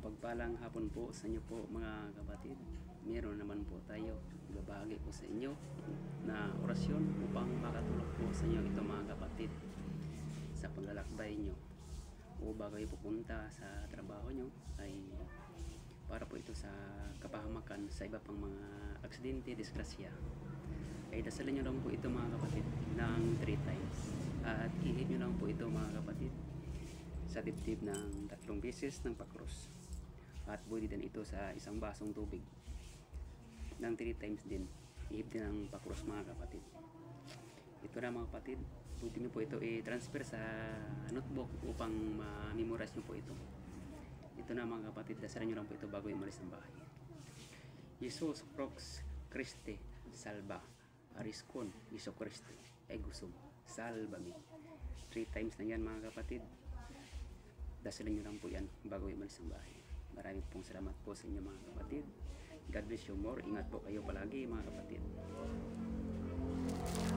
Mapagpalang hapon po sa inyo po mga kapatid. Meron naman po tayo ibabahagi po sa inyo na orasyon upang makatulong po sa inyo ito mga kapatid sa paglalakbay nyo o bago kayo pupunta sa trabaho nyo ay para po ito sa kapahamakan sa iba pang mga aksidente, disgrasya. Ay dasalin nyo lang po ito mga kapatid ng 3 times at ihip nyo lang po ito mga kapatid sa dibdib ng 3 beses ng pakros at buhay din ito sa isang basong tubig ng 3 times din. Ihip din ang pakros mga kapatid. Ito na mga kapatid, pwede nyo po ito i-transfer sa notebook upang ma-memorize nyo po ito. Ito na mga kapatid, dasalan nyo lang po ito bago umalis ng bahay. Jesus Prox Christe Salva Ariscon Iso Christe Egusum Salvami. 3 times na yan mga kapatid. Dasalan nyo lang po yan bago umalis ng bahay. Maraming pong salamat po sa inyo mga kapatid. God bless you more. Ingat po kayo palagi mga kapatid.